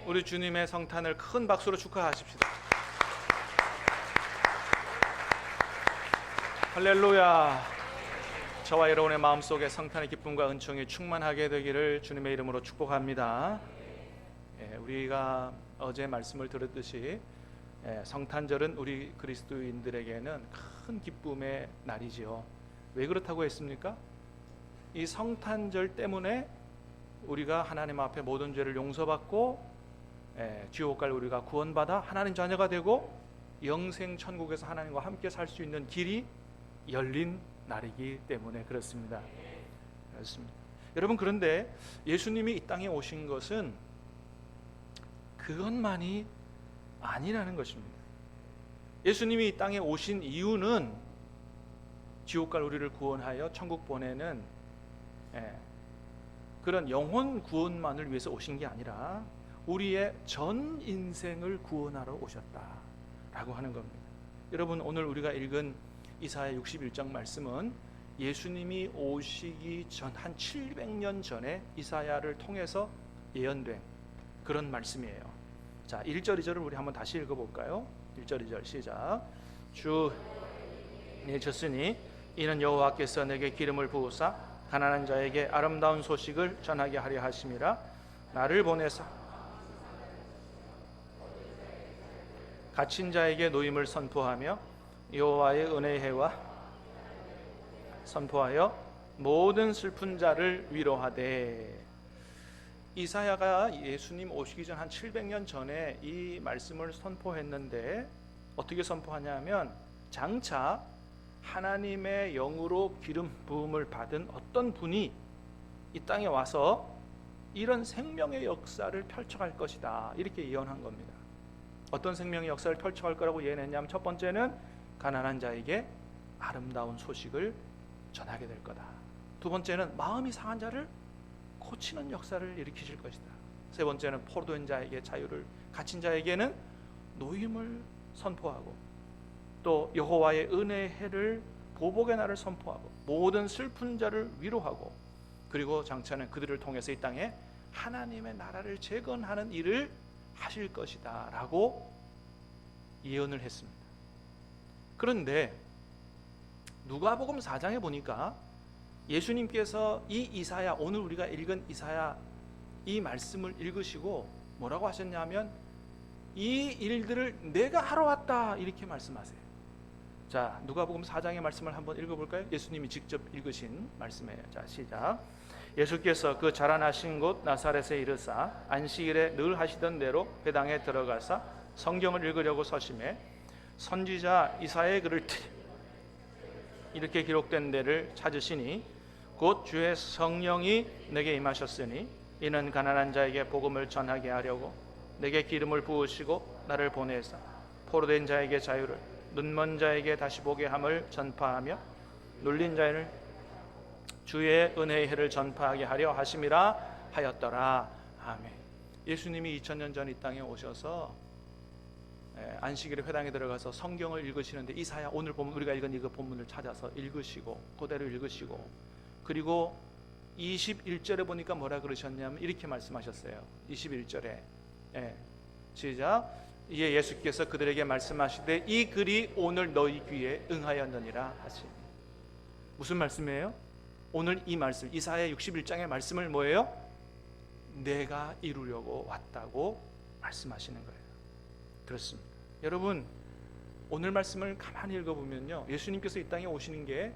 우리 주님의 성탄을 큰 박수로 축하하십시다. 할렐루야. 저와 여러분의 마음속에 성탄의 기쁨과 은총이 충만하게 되기를 주님의 이름으로 축복합니다. 우리가 어제 말씀을 들었듯이 성탄절은 우리 그리스도인들에게는 큰 기쁨의 날이지요. 왜 그렇다고 했습니까? 이 성탄절 때문에 우리가 하나님 앞에 모든 죄를 용서받고 지옥 갈 우리가 구원받아 하나님 자녀가 되고 영생 천국에서 하나님과 함께 살 수 있는 길이 열린 날이기 때문에 그렇습니다. 여러분, 그런데 예수님이 이 땅에 오신 것은 그것만이 아니라는 것입니다. 예수님이 이 땅에 오신 이유는 지옥 갈 우리를 구원하여 천국 보내는 그런 영혼 구원만을 위해서 오신 게 아니라 우리의 전 인생을 구원하러 오셨다라고 하는 겁니다. 여러분, 오늘 우리가 읽은 이사야 61장 말씀은 예수님이 오시기 전 한 700년 전에 이사야를 통해서 예언된 그런 말씀이에요. 자, 1절 2절을 우리 한번 다시 읽어볼까요? 1절 2절 시작. 주 내셨으니 이는 여호와께서 내게 기름을 부으사 가난한 자에게 아름다운 소식을 전하게 하려 하심이라. 나를 보내사 갇힌 자에게 노임을 선포하며 여호와의 은혜의 해와 선포하여 모든 슬픈 자를 위로하되. 이사야가 예수님 오시기 전 한 700년 전에 이 말씀을 선포했는데 어떻게 선포하냐면 장차 하나님의 영으로 기름 부음을 받은 어떤 분이 이 땅에 와서 이런 생명의 역사를 펼쳐갈 것이다, 이렇게 예언한 겁니다. 어떤 생명의 역사를 펼쳐갈 거라고 예언했냐면 첫 번째는 가난한 자에게 아름다운 소식을 전하게 될 거다. 두 번째는 마음이 상한 자를 고치는 역사를 일으키실 것이다. 세 번째는 포로된 자에게 자유를, 갇힌 자에게는 노임을 선포하고, 또 여호와의 은혜의 해를, 보복의 날을 선포하고 모든 슬픈 자를 위로하고, 그리고 장차는 그들을 통해서 이 땅에 하나님의 나라를 재건하는 일을 하실 것이다 라고 예언을 했습니다. 그런데 누가복음 4장에 보니까 예수님께서 이 이사야, 오늘 우리가 읽은 이사야 이 말씀을 읽으시고 뭐라고 하셨냐면 이 일들을 내가 하러 왔다, 이렇게 말씀하세요. 자, 누가복음 4장의 말씀을 한번 읽어볼까요? 예수님이 직접 읽으신 말씀이에요. 자, 시작. 예수께서 그 자라나신 곳 나사렛에 이르사 안식일에 늘 하시던 대로 회당에 들어가사 성경을 읽으려고 서심해 선지자 이사야의 글을 이렇게 기록된 데를 찾으시니 곧 주의 성령이 내게 임하셨으니 이는 가난한 자에게 복음을 전하게 하려고 내게 기름을 부으시고 나를 보내사 포로된 자에게 자유를, 눈먼 자에게 다시 보게 함을 전파하며 눌린 자를 주의 은혜의 해를 전파하게 하려 하심이라 하였더라. 아멘. 예수님이 2000년 전 이 땅에 오셔서 안식일에 회당에 들어가서 성경을 읽으시는데 이사야, 오늘 본문 우리가 읽은 이 본문을 찾아서 읽으시고 그대로 읽으시고, 그리고 21절에 보니까 뭐라 그러셨냐면 이렇게 말씀하셨어요. 21절에 시작. 이에 예수께서 그들에게 말씀하시되 이 글이 오늘 너희 귀에 응하였느니라 하시니. 무슨 말씀이에요? 오늘 이 말씀, 이사야 61장의 말씀을 뭐예요? 내가 이루려고 왔다고 말씀하시는 거예요. 그렇습니다. 여러분, 오늘 말씀을 가만히 읽어보면요, 예수님께서 이 땅에 오시는 게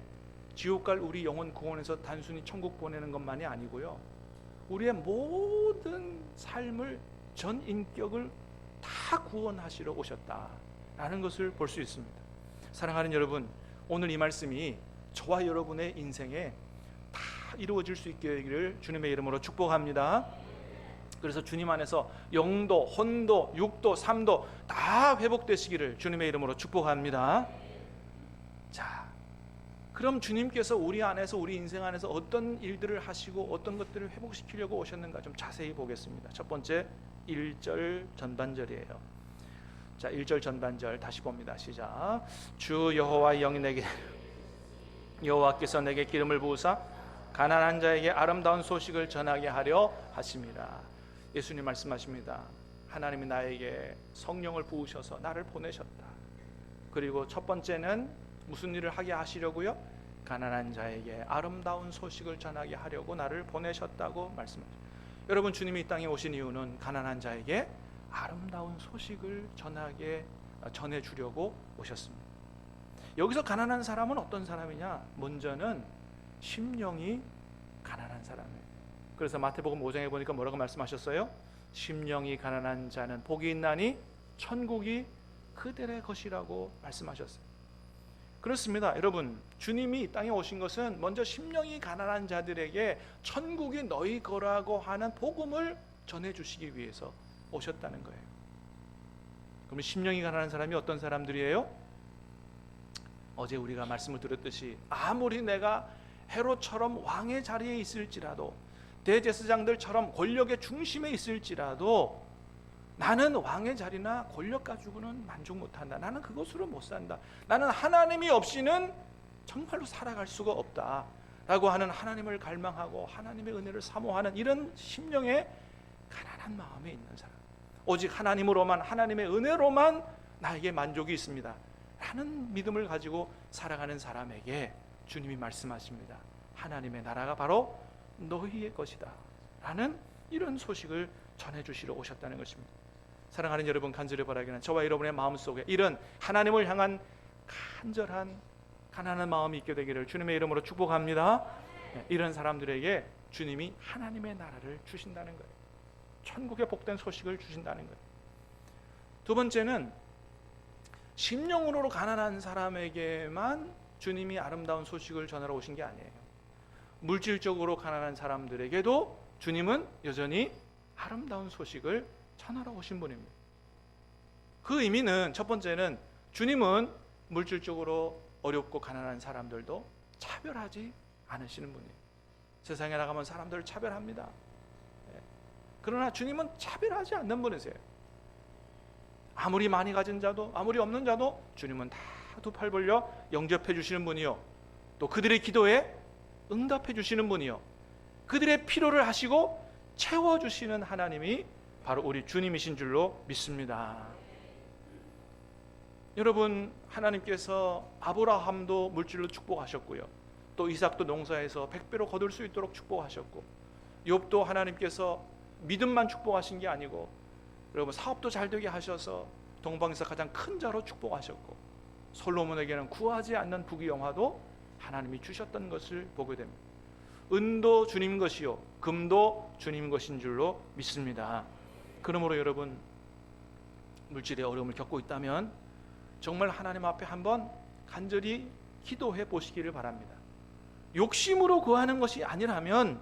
지옥 갈 우리 영혼 구원해서 단순히 천국 보내는 것만이 아니고요, 우리의 모든 삶을, 전 인격을 다 구원하시러 오셨다라는 것을 볼 수 있습니다. 사랑하는 여러분, 오늘 이 말씀이 저와 여러분의 인생에 다 이루어질 수 있게 되기를 주님의 이름으로 축복합니다. 그래서 주님 안에서 영도, 혼도, 육도, 삼도 다 회복되시기를 주님의 이름으로 축복합니다. 자, 그럼 주님께서 우리 안에서, 우리 인생 안에서 어떤 일들을 하시고 어떤 것들을 회복시키려고 오셨는가 좀 자세히 보겠습니다. 첫 번째 1절 전반절이에요. 자, 1절 전반절 다시 봅니다. 시작. 주 여호와의 영이 내게, 여호와께서 내게 기름을 부으사 가난한 자에게 아름다운 소식을 전하게 하려 하심이라. 예수님 말씀하십니다. 하나님이 나에게 성령을 부으셔서 나를 보내셨다. 그리고 첫 번째는 무슨 일을 하게 하시려고요? 가난한 자에게 아름다운 소식을 전하게 하려고 나를 보내셨다고 말씀하셨습니다. 여러분, 주님이 이 땅에 오신 이유는 가난한 자에게 아름다운 소식을 전해주려고 오셨습니다. 여기서 가난한 사람은 어떤 사람이냐? 먼저는 심령이 가난한 사람이에요. 그래서 마태복음 5장에 보니까 뭐라고 말씀하셨어요? 심령이 가난한 자는 복이 있나니 천국이 그들의 것이라고 말씀하셨어요. 그렇습니다. 여러분, 주님이 이 땅에 오신 것은 먼저 심령이 가난한 자들에게 천국이 너희 거라고 하는 복음을 전해주시기 위해서 오셨다는 거예요. 그럼 심령이 가난한 사람이 어떤 사람들이에요? 어제 우리가 말씀을 드렸듯이 아무리 내가 헤롯처럼 왕의 자리에 있을지라도, 대제사장들처럼 권력의 중심에 있을지라도 나는 왕의 자리나 권력 가지고는 만족 못한다. 나는 그것으로 못 산다. 나는 하나님이 없이는 정말로 살아갈 수가 없다 라고 하는 하나님을 갈망하고 하나님의 은혜를 사모하는 이런 심령의 가난한 마음에 있는 사람, 오직 하나님으로만, 하나님의 은혜로만 나에게 만족이 있습니다 라는 믿음을 가지고 살아가는 사람에게 주님이 말씀하십니다. 하나님의 나라가 바로 너희의 것이다 라는 이런 소식을 전해주시러 오셨다는 것입니다. 사랑하는 여러분, 간절히 바라기는 저와 여러분의 마음속에 이런 하나님을 향한 간절한 가난한 마음이 있게 되기를 주님의 이름으로 축복합니다. 이런 사람들에게 주님이 하나님의 나라를 주신다는 거예요. 천국의 복된 소식을 주신다는 거예요. 두 번째는 심령으로 가난한 사람에게만 주님이 아름다운 소식을 전하러 오신 게 아니에요. 물질적으로 가난한 사람들에게도 주님은 여전히 아름다운 소식을 전하러 오신 분입니다. 그 의미는 첫 번째는 주님은 물질적으로 어렵고 가난한 사람들도 차별하지 않으시는 분이에요. 세상에 나가면 사람들을 차별합니다. 그러나 주님은 차별하지 않는 분이세요. 아무리 많이 가진 자도 아무리 없는 자도 주님은 다 두 팔 벌려 영접해 주시는 분이요, 또 그들의 기도에 응답해 주시는 분이요, 그들의 필요를 하시고 채워주시는 하나님이 바로 우리 주님이신 줄로 믿습니다. 여러분, 하나님께서 아브라함도 물질로 축복하셨고요, 또 이삭도 농사에서 100배로 거둘 수 있도록 축복하셨고, 욥도 하나님께서 믿음만 축복하신 게 아니고 여러분 사업도 잘 되게 하셔서 동방에서 가장 큰 자로 축복하셨고, 솔로몬에게는 구하지 않는 부귀영화도 하나님이 주셨던 것을 보게 됩니다. 은도 주님 것이요 금도 주님 것인 줄로 믿습니다. 그러므로 여러분, 물질의 어려움을 겪고 있다면 정말 하나님 앞에 한번 간절히 기도해 보시기를 바랍니다. 욕심으로 구하는 것이 아니라면,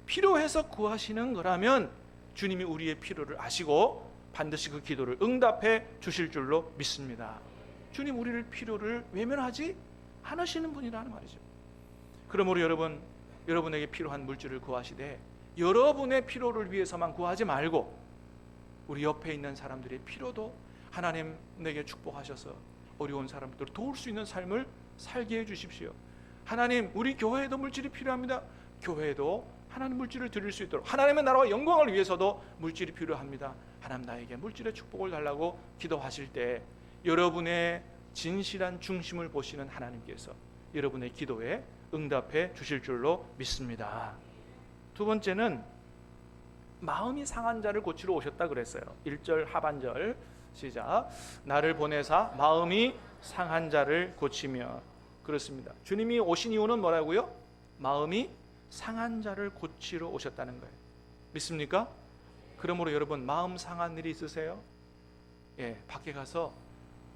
필요해서 구하시는 거라면 주님이 우리의 필요를 아시고 반드시 그 기도를 응답해 주실 줄로 믿습니다. 주님 우리를 필요를 외면하지 않으시는 분이라는 말이죠. 그러므로 여러분, 여러분에게 필요한 물질을 구하시되 여러분의 필요를 위해서만 구하지 말고 우리 옆에 있는 사람들의 필요도 하나님 내게 축복하셔서 어려운 사람들을 도울 수 있는 삶을 살게 해 주십시오. 하나님, 우리 교회에도 물질이 필요합니다. 교회에도 하나님 물질을 드릴 수 있도록, 하나님의 나라와 영광을 위해서도 물질이 필요합니다. 하나님 나에게 물질의 축복을 달라고 기도하실 때 여러분의 진실한 중심을 보시는 하나님께서 여러분의 기도에 응답해 주실 줄로 믿습니다. 두 번째는 마음이 상한 자를 고치러 오셨다 그랬어요. 1절 하반절 시작. 나를 보내사 마음이 상한 자를 고치며. 그렇습니다. 주님이 오신 이유는 뭐라고요? 마음이 상한 자를 고치러 오셨다는 거예요. 믿습니까? 그러므로 여러분, 마음 상한 일이 있으세요? 밖에 가서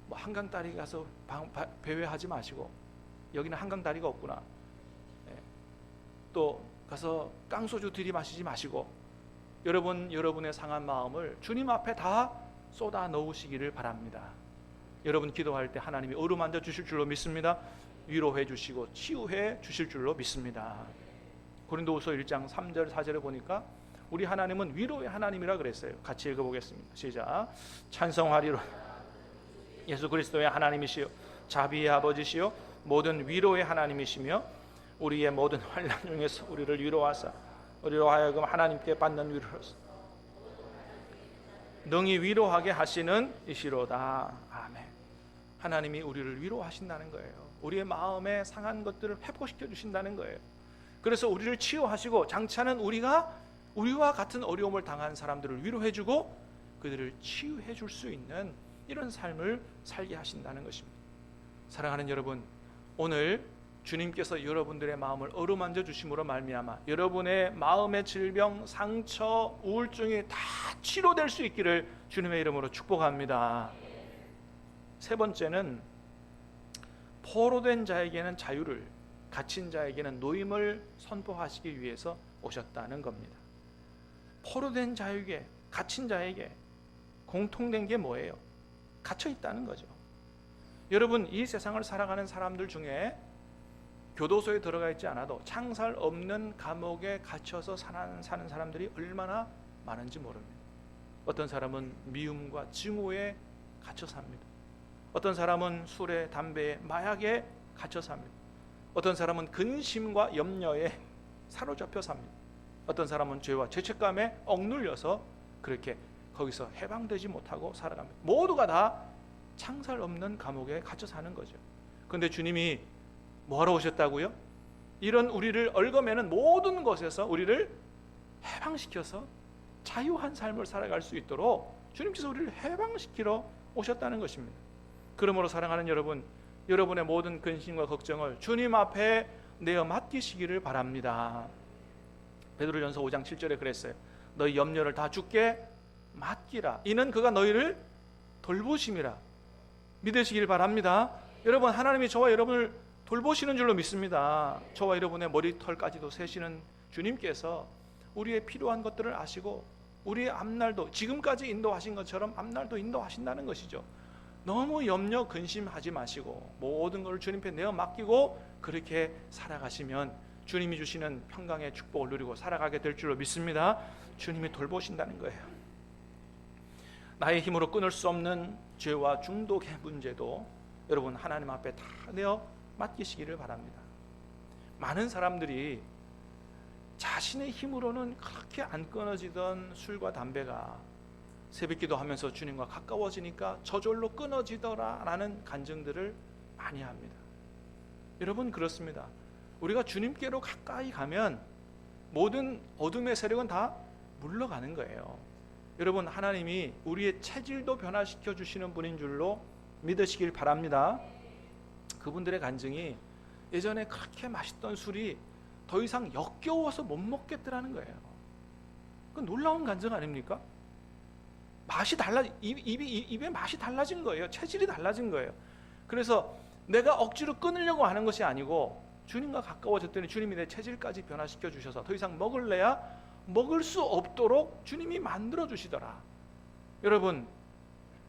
뭐 한강 다리 가서 배회하지 마시고, 여기는 한강 다리가 없구나. 또 가서 깡소주 들이마시지 마시고, 여러분의 상한 마음을 주님 앞에 다 쏟아 넣으시기를 바랍니다. 여러분 기도할 때 하나님이 어루만져 주실 줄로 믿습니다. 위로해 주시고 치유해 주실 줄로 믿습니다. 고린도후서 1장 3절 4절에 보니까 우리 하나님은 위로의 하나님이라 그랬어요. 같이 읽어보겠습니다. 시작. 찬송하리로 예수 그리스도의 하나님이시요 자비의 아버지시요 모든 위로의 하나님이시며 우리의 모든 환난 중에서 우리를 위로하사 우리로 하여금 하나님께 받는 위로로서 능히 위로하게 하시는 이시로다. 아멘. 하나님이 우리를 위로하신다는 거예요. 우리의 마음에 상한 것들을 회복시켜 주신다는 거예요. 그래서 우리를 치유하시고 장차는 우리와 같은 어려움을 당한 사람들을 위로해주고 그들을 치유해 줄 수 있는 이런 삶을 살게 하신다는 것입니다. 사랑하는 여러분, 오늘 주님께서 여러분들의 마음을 어루만져 주심으로 말미암아 여러분의 마음의 질병, 상처, 우울증이 다 치료될 수 있기를 주님의 이름으로 축복합니다. 세 번째는 포로된 자에게는 자유를, 갇힌 자에게는 노임을 선포하시기 위해서 오셨다는 겁니다. 포로된 자에게, 갇힌 자에게 공통된 게 뭐예요? 갇혀 있다는 거죠. 여러분, 이 세상을 살아가는 사람들 중에 교도소에 들어가 있지 않아도 창살 없는 감옥에 갇혀서 사는 사람들이 얼마나 많은지 모릅니다. 어떤 사람은 미움과 증오에 갇혀 삽니다. 어떤 사람은 술에, 담배에, 마약에 갇혀 삽니다. 어떤 사람은 근심과 염려에 사로잡혀 삽니다. 어떤 사람은 죄와 죄책감에 억눌려서 그렇게 거기서 해방되지 못하고 살아갑니다. 모두가 다 창살 없는 감옥에 갇혀 사는 거죠. 그런데 주님이 뭐하러 오셨다고요? 이런 우리를 얽어매는 모든 것에서 우리를 해방시켜서 자유한 삶을 살아갈 수 있도록 주님께서 우리를 해방시키러 오셨다는 것입니다. 그러므로 사랑하는 여러분, 여러분의 모든 근심과 걱정을 주님 앞에 내어 맡기시기를 바랍니다. 베드로전서 5장 7절에 그랬어요. 너희 염려를 다 주께 맡기라. 이는 그가 너희를 돌보심이라. 믿으시길 바랍니다. 여러분, 하나님이 저와 여러분을 돌보시는 줄로 믿습니다. 저와 여러분의 머리털까지도 세시는 주님께서 우리의 필요한 것들을 아시고 우리의 앞날도 지금까지 인도하신 것처럼 앞날도 인도하신다는 것이죠. 너무 염려 근심하지 마시고 모든 걸 주님 앞에 내어 맡기고 그렇게 살아가시면 주님이 주시는 평강의 축복을 누리고 살아가게 될 줄로 믿습니다. 주님이 돌보신다는 거예요. 나의 힘으로 끊을 수 없는 죄와 중독의 문제도 여러분 하나님 앞에 다 내어 맡기시기를 바랍니다. 많은 사람들이 자신의 힘으로는 그렇게 안 끊어지던 술과 담배가 새벽기도 하면서 주님과 가까워지니까 저절로 끊어지더라라는 간증들을 많이 합니다. 여러분, 그렇습니다. 우리가 주님께로 가까이 가면 모든 어둠의 세력은 다 물러가는 거예요. 여러분, 하나님이 우리의 체질도 변화시켜 주시는 분인 줄로 믿으시길 바랍니다. 그분들의 간증이 예전에 그렇게 맛있던 술이 더 이상 역겨워서 못 먹겠더라는 거예요. 그 놀라운 간증 아닙니까? 맛이 입의 맛이 달라진 거예요. 체질이 달라진 거예요. 그래서 내가 억지로 끊으려고 하는 것이 아니고 주님과 가까워졌더니 주님이 내 체질까지 변화시켜 주셔서 더 이상 먹을래야 먹을 수 없도록 주님이 만들어 주시더라. 여러분,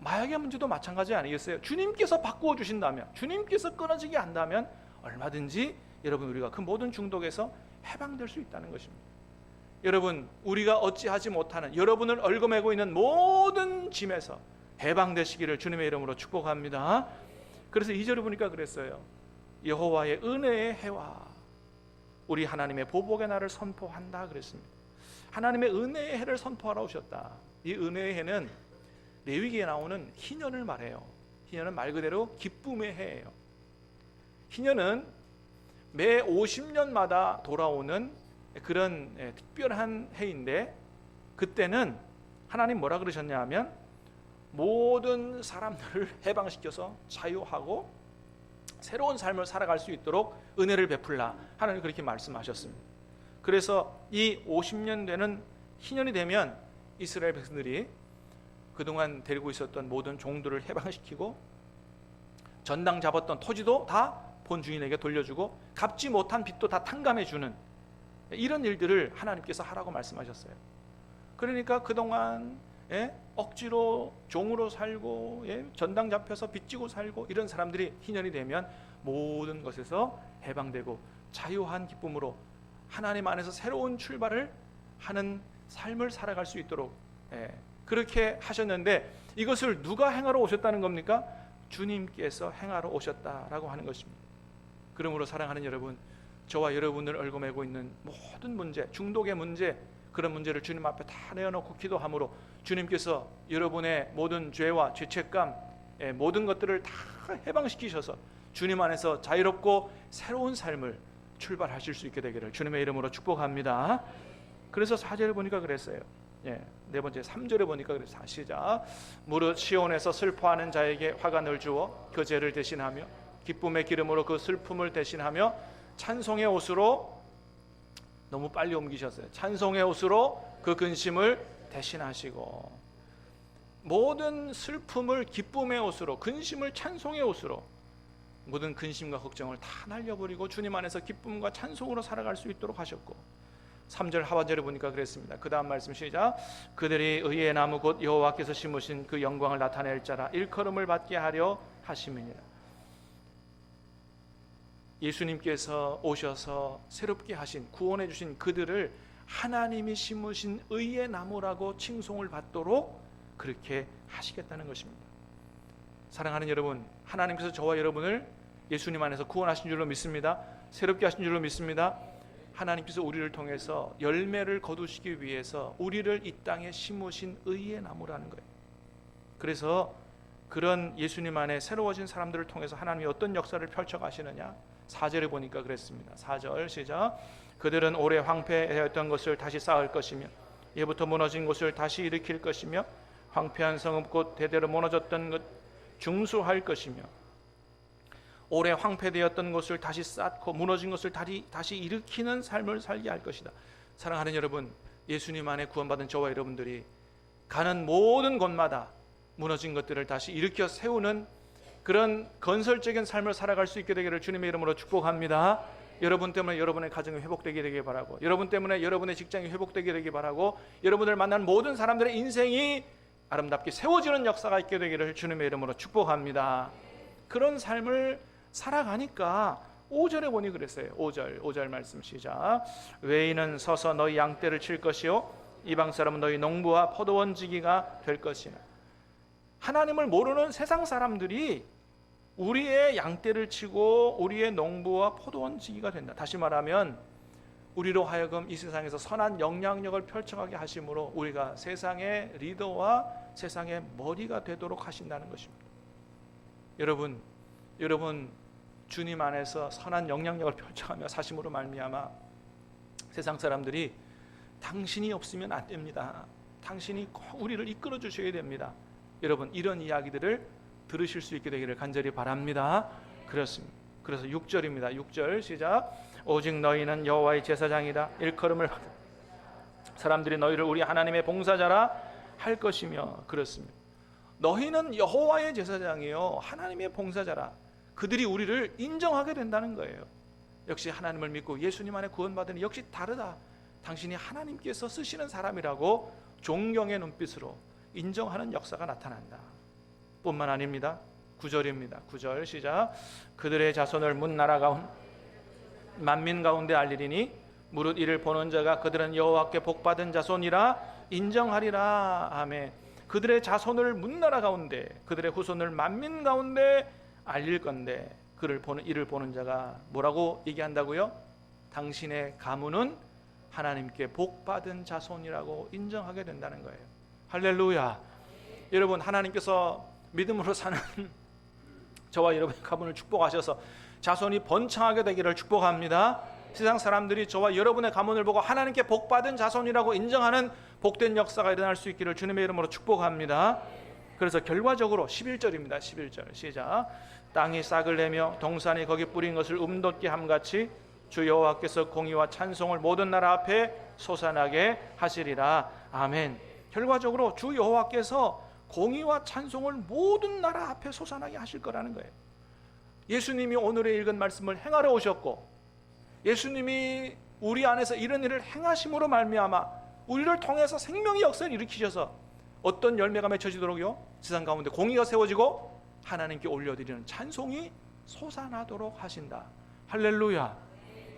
마약의 문제도 마찬가지 아니겠어요? 주님께서 바꾸어 주신다면, 주님께서 끊어지게 한다면 얼마든지 여러분 우리가 그 모든 중독에서 해방될 수 있다는 것입니다. 여러분, 우리가 어찌하지 못하는 여러분을 얽어매고 있는 모든 짐에서 해방되시기를 주님의 이름으로 축복합니다. 그래서 2절을 보니까 그랬어요. 여호와의 은혜의 해와 우리 하나님의 보복의 날을 선포한다 그랬습니다. 하나님의 은혜의 해를 선포하러 오셨다. 이 은혜의 해는 레위기에 나오는 희년을 말해요. 희년은 말 그대로 기쁨의 해예요. 희년은 매 50년마다 돌아오는 그런 특별한 해인데 그때는 하나님 뭐라 그러셨냐 하면 모든 사람들을 해방시켜서 자유하고 새로운 삶을 살아갈 수 있도록 은혜를 베풀라. 하나님 그렇게 말씀하셨습니다. 그래서 이 50년 되는 희년이 되면 이스라엘 백성들이 그동안 데리고 있었던 모든 종들을 해방시키고 전당 잡았던 토지도 다 본주인에게 돌려주고 갚지 못한 빚도 다 탕감해주는 이런 일들을 하나님께서 하라고 말씀하셨어요. 그러니까 그동안 억지로 종으로 살고 전당 잡혀서 빚지고 살고 이런 사람들이 희년이 되면 모든 것에서 해방되고 자유한 기쁨으로 하나님 안에서 새로운 출발을 하는 삶을 살아갈 수 있도록 그렇게 하셨는데 이것을 누가 행하러 오셨다는 겁니까? 주님께서 행하러 오셨다라고 하는 것입니다. 그러므로 사랑하는 여러분, 저와 여러분을 얽어매고 있는 모든 문제, 중독의 문제, 그런 문제를 주님 앞에 다 내어놓고 기도함으로 주님께서 여러분의 모든 죄와 죄책감, 모든 것들을 다 해방시키셔서 주님 안에서 자유롭고 새로운 삶을 출발하실 수 있게 되기를 주님의 이름으로 축복합니다. 그래서 4절에 보니까 그랬어요. 네 번째 3절에 보니까 그랬어요. 시작. 무릇 시온에서 슬퍼하는 자에게 화관을 주어 그 죄를 대신하며 기쁨의 기름으로 그 슬픔을 대신하며 찬송의 옷으로, 너무 빨리 옮기셨어요. 찬송의 옷으로 그 근심을 대신하시고, 모든 슬픔을 기쁨의 옷으로, 근심을 찬송의 옷으로, 모든 근심과 걱정을 다 날려버리고 주님 안에서 기쁨과 찬송으로 살아갈 수 있도록 하셨고, 3절 하반절에 보니까 그랬습니다. 그 다음 말씀 시작. 그들이 의의 나무 곧 여호와께서 심으신 그 영광을 나타낼 자라 일컬음을 받게 하려 하심이니라. 예수님께서 오셔서 새롭게 하신, 구원해 주신 그들을 하나님이 심으신 의의 나무라고 칭송을 받도록 그렇게 하시겠다는 것입니다. 사랑하는 여러분, 하나님께서 저와 여러분을 예수님 안에서 구원하신 줄로 믿습니다. 새롭게 하신 줄로 믿습니다. 하나님께서 우리를 통해서 열매를 거두시기 위해서 우리를 이 땅에 심으신 의의 나무라는 거예요. 그래서 그런 예수님 안에 새로워진 사람들을 통해서 하나님이 어떤 역사를 펼쳐가시느냐, 4절에 보니까 그랬습니다. 4절 시작. 그들은 오래 황폐하였던 것을 다시 쌓을 것이며 예부터 무너진 곳을 다시 일으킬 것이며 황폐한 성읍 곧 대대로 무너졌던 것 중수할 것이며, 오래 황폐되었던 것을 다시 쌓고 무너진 것을 다시 일으키는 삶을 살게 할 것이다. 사랑하는 여러분, 예수님 안에 구원받은 저와 여러분들이 가는 모든 곳마다 무너진 것들을 다시 일으켜 세우는 그런 건설적인 삶을 살아갈 수 있게 되기를 주님의 이름으로 축복합니다. 여러분 때문에 여러분의 가정이 회복되게 되길 바라고, 여러분 때문에 여러분의 직장이 회복되게 되길 바라고, 여러분을 만난 모든 사람들의 인생이 아름답게 세워지는 역사가 있게 되기를 주님의 이름으로 축복합니다. 그런 삶을 살아가니까 5절에 보니 그랬어요. 5절 말씀 시작. 외인은 서서 너희 양떼를 칠 것이요 이방 사람은 너희 농부와 포도원 지기가 될 것이나. 하나님을 모르는 세상 사람들이 우리의 양떼를 치고 우리의 농부와 포도원 지기가 된다. 다시 말하면 우리로 하여금 이 세상에서 선한 영향력을 펼쳐가게 하심으로 우리가 세상의 리더와 세상의 머리가 되도록 하신다는 것입니다. 여러분 주님 안에서 선한 영향력을 펼쳐가며 사심으로 말미암아 세상 사람들이 당신이 없으면 안 됩니다. 당신이 꼭 우리를 이끌어 주셔야 됩니다. 여러분, 이런 이야기들을 들으실 수 있게 되기를 간절히 바랍니다. 그렇습니다. 그래서 6절입니다. 6절 시작. 오직 너희는 여호와의 제사장이다. 일컬음을 받아 사람들이 너희를 우리 하나님의 봉사자라 할 것이며. 그렇습니다. 너희는 여호와의 제사장이요 하나님의 봉사자라. 그들이 우리를 인정하게 된다는 거예요. 역시 하나님을 믿고 예수님 안에 구원받으니 역시 다르다. 당신이 하나님께서 쓰시는 사람이라고 존경의 눈빛으로 인정하는 역사가 나타난다. 뿐만 아닙니다. 9절입니다. 9절 시작. 그들의 자손을 문 나라 가운데 만민 가운데 알리리니 무릇 이를 보는 자가 그들은 여호와께 복받은 자손이라 인정하리라. 아멘. 그들의 자손을 문 나라 가운데, 그들의 후손을 만민 가운데 알릴 건데 이를 보는 자가 뭐라고 얘기한다고요? 당신의 가문은 하나님께 복받은 자손이라고 인정하게 된다는 거예요. 할렐루야. 여러분, 하나님께서 믿음으로 사는 저와 여러분의 가문을 축복하셔서 자손이 번창하게 되기를 축복합니다. 세상 사람들이 저와 여러분의 가문을 보고 하나님께 복받은 자손이라고 인정하는 복된 역사가 일어날 수 있기를 주님의 이름으로 축복합니다. 그래서 결과적으로 11절입니다. 11절 시작. 땅이 싹을 내며 동산이 거기 뿌린 것을 돋게 함같이 주 여호와께서 공의와 찬송을 모든 나라 앞에 솟아나게 하시리라. 아멘. 결과적으로 주 여호와께서 공의와 찬송을 모든 나라 앞에 솟아나게 하실 거라는 거예요. 예수님이 오늘의 읽은 말씀을 행하러 오셨고, 예수님이 우리 안에서 이런 일을 행하심으로 말미암아 우리를 통해서 생명의 역사를 일으키셔서 어떤 열매가 맺혀지도록요? 세상 가운데 공의가 세워지고 하나님께 올려드리는 찬송이 솟아나도록 하신다. 할렐루야.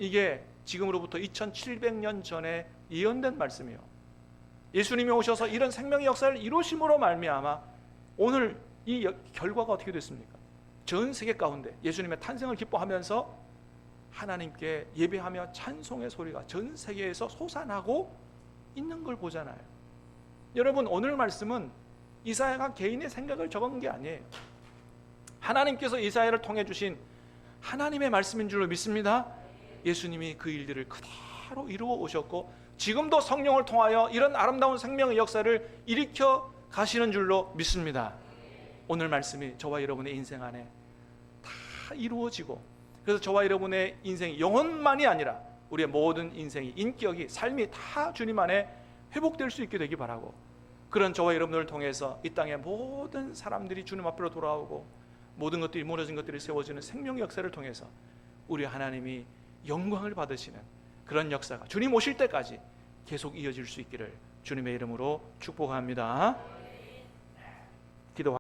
이게 지금으로부터 2700년 전에 예언된 말씀이에요. 예수님이 오셔서 이런 생명의 역사를 이루심으로 말미암아 오늘 이 결과가 어떻게 됐습니까? 전 세계 가운데 예수님의 탄생을 기뻐하면서 하나님께 예배하며 찬송의 소리가 전 세계에서 솟아나고 있는 걸 보잖아요. 여러분, 오늘 말씀은 이사야가 개인의 생각을 적은 게 아니에요. 하나님께서 이사야를 통해 주신 하나님의 말씀인 줄로 믿습니다. 예수님이 그 일들을 그대로 이루어 오셨고 지금도 성령을 통하여 이런 아름다운 생명의 역사를 일으켜 가시는 줄로 믿습니다. 오늘 말씀이 저와 여러분의 인생 안에 다 이루어지고, 그래서 저와 여러분의 인생이 영혼만이 아니라 우리의 모든 인생이, 인격이, 삶이 다 주님 안에 회복될 수 있게 되기 바라고, 그런 저와 여러분을 통해서 이 땅의 모든 사람들이 주님 앞으로 돌아오고 모든 것들이, 무너진 것들이 세워지는 생명의 역사를 통해서 우리 하나님이 영광을 받으시는 그런 역사가 주님 오실 때까지 계속 이어질 수 있기를 주님의 이름으로 축복합니다.